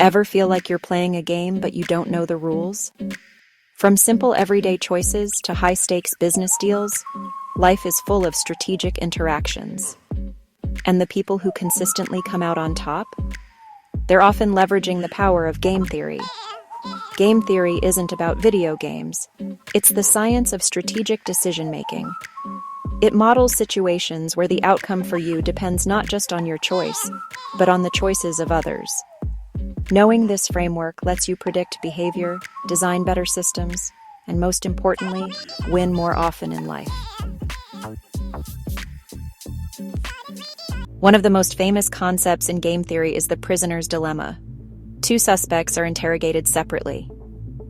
Ever feel like you're playing a game but you don't know the rules? From simple everyday choices to high-stakes business deals, life is full of strategic interactions. And the people who consistently come out on top? They're often leveraging the power of game theory. Game theory isn't about video games. It's the science of strategic decision-making. It models situations where the outcome for you depends not just on your choice, but on the choices of others. Knowing this framework lets you predict behavior, design better systems, and most importantly, win more often in life. One of the most famous concepts in game theory is the prisoner's dilemma. Two suspects are interrogated separately.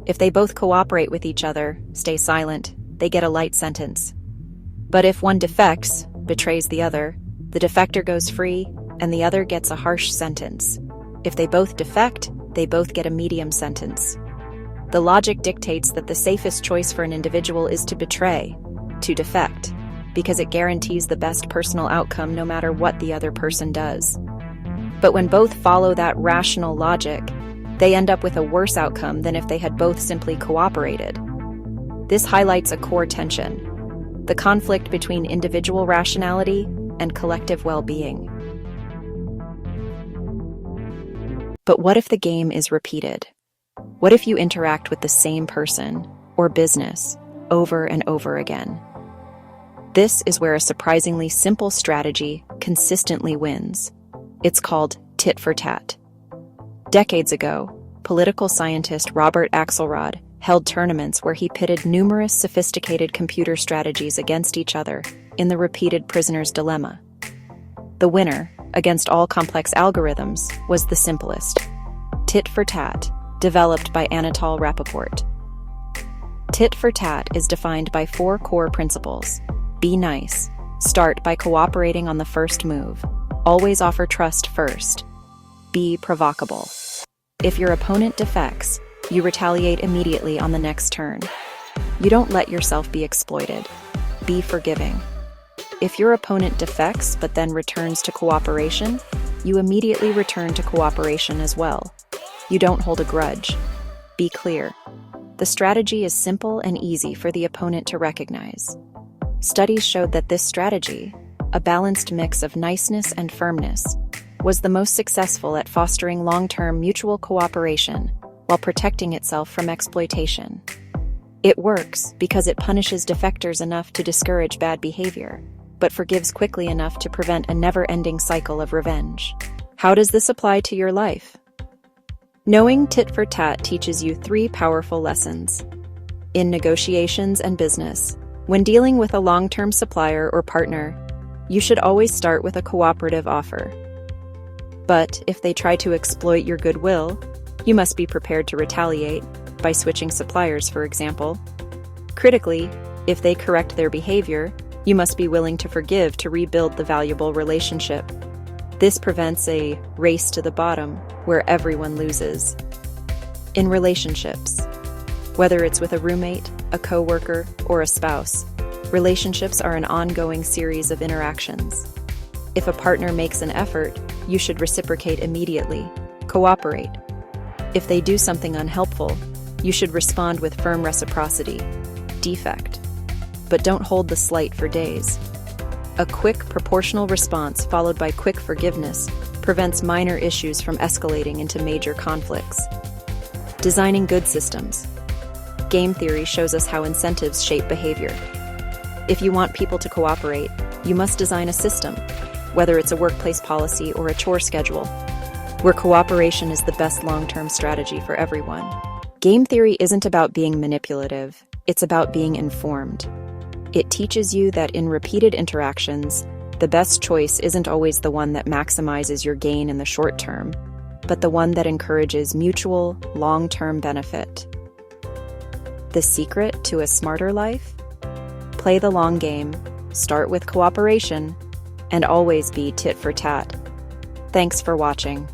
If they both cooperate with each other, stay silent, they get a light sentence. But if one defects, betrays the other, the defector goes free, and the other gets a harsh sentence. If they both defect, they both get a medium sentence. The logic dictates that the safest choice for an individual is to betray, to defect, because it guarantees the best personal outcome no matter what the other person does. But when both follow that rational logic, they end up with a worse outcome than if they had both simply cooperated. This highlights a core tension: the conflict between individual rationality and collective well-being. But what if the game is repeated? What if you interact with the same person or business over and over again? This is where a surprisingly simple strategy consistently wins. It's called tit-for-tat. Decades ago, political scientist Robert Axelrod held tournaments where he pitted numerous sophisticated computer strategies against each other in the repeated prisoner's dilemma. The winner, against all complex algorithms, was the simplest: tit-for-tat, developed by Anatol Rappaport. Tit-for-tat is defined by 4 core principles. Be nice. Start by cooperating on the first move. Always offer trust first. Be provocable. If your opponent defects, you retaliate immediately on the next turn. You don't let yourself be exploited. Be forgiving. If your opponent defects but then returns to cooperation, you immediately return to cooperation as well. You don't hold a grudge. Be clear. The strategy is simple and easy for the opponent to recognize. Studies showed that this strategy, a balanced mix of niceness and firmness, was the most successful at fostering long-term mutual cooperation while protecting itself from exploitation. It works because it punishes defectors enough to discourage bad behavior, but forgives quickly enough to prevent a never-ending cycle of revenge. How does this apply to your life? Knowing tit-for-tat teaches you 3 powerful lessons. In negotiations and business, when dealing with a long-term supplier or partner, you should always start with a cooperative offer. But if they try to exploit your goodwill, you must be prepared to retaliate by switching suppliers, for example. Critically, if they correct their behavior, you must be willing to forgive to rebuild the valuable relationship. This prevents a race to the bottom where everyone loses. In relationships, whether it's with a roommate, a coworker, or a spouse, relationships are an ongoing series of interactions. If a partner makes an effort, you should reciprocate immediately. Cooperate. If they do something unhelpful, you should respond with firm reciprocity. Defect. But don't hold the slight for days. A quick, proportional response followed by quick forgiveness prevents minor issues from escalating into major conflicts. Designing good systems. Game theory shows us how incentives shape behavior. If you want people to cooperate, you must design a system, whether it's a workplace policy or a chore schedule, where cooperation is the best long-term strategy for everyone. Game theory isn't about being manipulative, it's about being informed. It teaches you that in repeated interactions, the best choice isn't always the one that maximizes your gain in the short term, but the one that encourages mutual, long-term benefit. The secret to a smarter life? Play the long game, start with cooperation, and always be tit for tat. Thanks for watching.